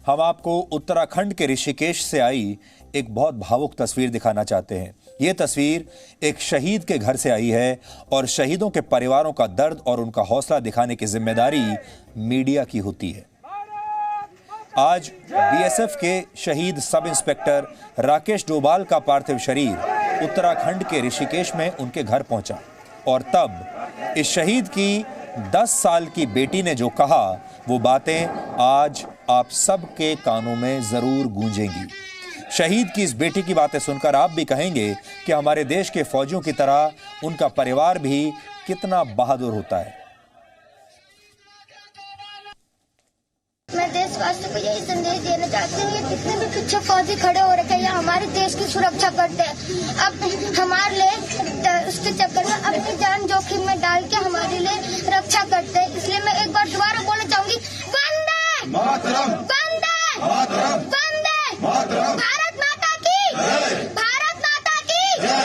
हम आपको उत्तराखंड के ऋषिकेश से आई एक बहुत भावुक तस्वीर दिखाना चाहते हैं। ये तस्वीर एक शहीद के घर से आई है और शहीदों के परिवारों का दर्द और उनका हौसला दिखाने की जिम्मेदारी मीडिया की होती है। आज बीएसएफ के शहीद सब इंस्पेक्टर राकेश डोभाल का पार्थिव शरीर उत्तराखंड के ऋषिकेश में उनके घर पहुंचा और तब इस शहीद की 10 साल की बेटी ने जो कहा वो बातें आज आप सबके कानों में जरूर गूंजेंगी। शहीद की इस बेटी की बातें सुनकर आप भी कहेंगे कि हमारे देश के फौजियों की तरह उनका परिवार भी कितना बहादुर होता है। मैं देशवासियों को यही संदेश देना चाहती हूँ कि कितने भी पीछे फौजी खड़े हो रखे हैं हमारे देश की सुरक्षा करते हैं। अब हमारे लिए उसके चक्कर में अपनी जान जोखिम में डाल के हमारे लिए रक्षा करते हैं। इसलिए मैं एक बार दोबारा बोलना चाहूंगी, वंदे मातरम, वंदे मातरम, वंदे मातरम, भारत माता की जय, भारत माता की जय।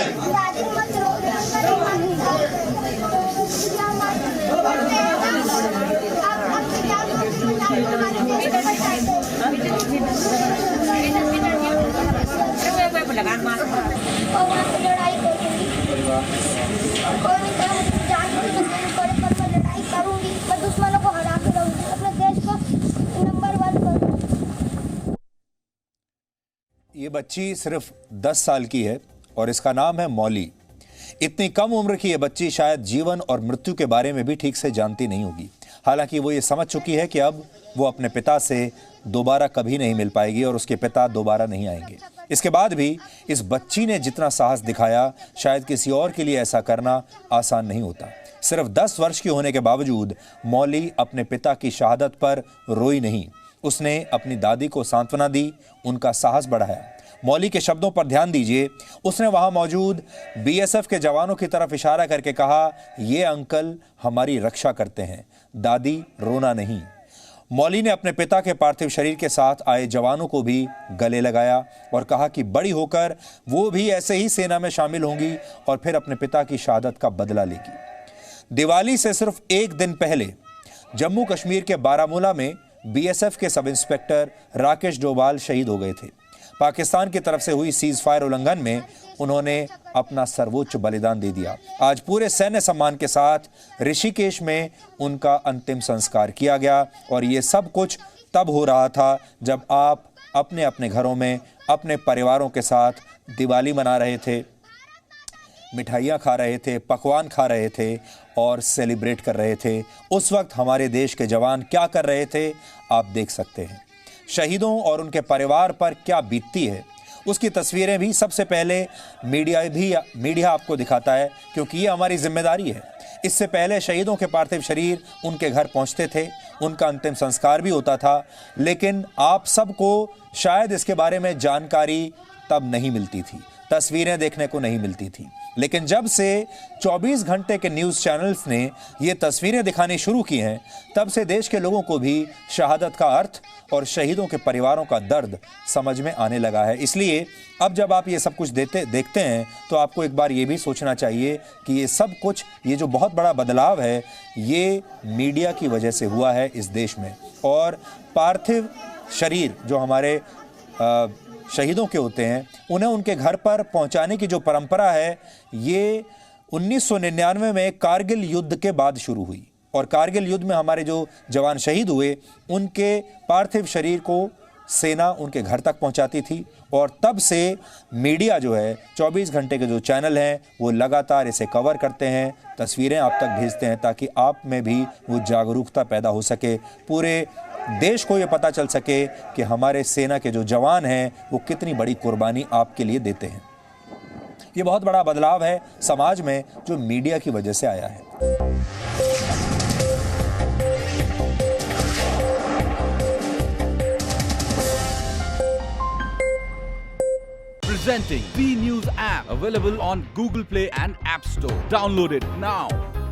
ये बच्ची सिर्फ 10 साल की है और इसका नाम है मौली। इतनी कम उम्र की ये बच्ची शायद जीवन और मृत्यु के बारे में भी ठीक से जानती नहीं होगी। हालांकि वो ये समझ चुकी है कि अब वो अपने पिता से दोबारा कभी नहीं मिल पाएगी और उसके पिता दोबारा नहीं आएंगे। इसके बाद भी इस बच्ची ने जितना साहस दिखाया शायद किसी और के लिए ऐसा करना आसान नहीं होता। सिर्फ 10 वर्ष की होने के बावजूद मौली अपने पिता की शहादत पर रोई नहीं। उसने अपनी दादी को सांत्वना दी, उनका साहस बढ़ाया। मौली के शब्दों पर ध्यान दीजिए। उसने वहां मौजूद बीएसएफ के जवानों की तरफ इशारा करके कहा, ये अंकल हमारी रक्षा करते हैं, दादी रोना नहीं। मौली ने अपने पिता के पार्थिव शरीर के साथ आए जवानों को भी गले लगाया और कहा कि बड़ी होकर वो भी ऐसे ही सेना में शामिल होंगी और फिर अपने पिता की शहादत का बदला लेगी। दिवाली से सिर्फ एक दिन पहले जम्मू कश्मीर के बारामूला में बीएसएफ के सब इंस्पेक्टर राकेश डोभाल शहीद हो गए थे। पाकिस्तान की तरफ से हुई सीज फायर उल्लंघन में उन्होंने अपना सर्वोच्च बलिदान दे दिया। आज पूरे सैन्य सम्मान के साथ ऋषिकेश में उनका अंतिम संस्कार किया गया और ये सब कुछ तब हो रहा था जब आप अपने अपने घरों में अपने परिवारों के साथ दिवाली मना रहे थे, मिठाइयाँ खा रहे थे, पकवान खा रहे थे और सेलिब्रेट कर रहे थे। उस वक्त हमारे देश के जवान क्या कर रहे थे आप देख सकते हैं। शहीदों और उनके परिवार पर क्या बीतती है उसकी तस्वीरें भी सबसे पहले मीडिया आपको दिखाता है, क्योंकि ये हमारी जिम्मेदारी है। इससे पहले शहीदों के पार्थिव शरीर उनके घर पहुंचते थे, उनका अंतिम संस्कार भी होता था, लेकिन आप सबको शायद इसके बारे में जानकारी तब नहीं मिलती थी, तस्वीरें देखने को नहीं मिलती थी। लेकिन जब से 24 घंटे के न्यूज़ चैनल्स ने ये तस्वीरें दिखानी शुरू की हैं, तब से देश के लोगों को भी शहादत का अर्थ और शहीदों के परिवारों का दर्द समझ में आने लगा है। इसलिए अब जब आप ये सब कुछ देखते हैं तो आपको एक बार ये भी सोचना चाहिए कि ये सब कुछ, ये जो बहुत बड़ा बदलाव है, ये मीडिया की वजह से हुआ है इस देश में। और पार्थिव शरीर जो हमारे शहीदों के होते हैं, उन्हें उनके घर पर पहुंचाने की जो परंपरा है, ये 1999 में कारगिल युद्ध के बाद शुरू हुई और कारगिल युद्ध में हमारे जो जवान शहीद हुए उनके पार्थिव शरीर को सेना उनके घर तक पहुंचाती थी। और तब से मीडिया जो है, 24 घंटे के जो चैनल हैं, वो लगातार इसे कवर करते हैं, तस्वीरें आप तक भेजते हैं ताकि आप में भी वो जागरूकता पैदा हो सके, पूरे देश को ये पता चल सके कि हमारे सेना के जो जवान हैं वो कितनी बड़ी कुर्बानी आपके लिए देते हैं। ये बहुत बड़ा बदलाव है समाज में जो मीडिया की वजह से आया है। Presenting B News app, available on Google Play and App Store. Download it now.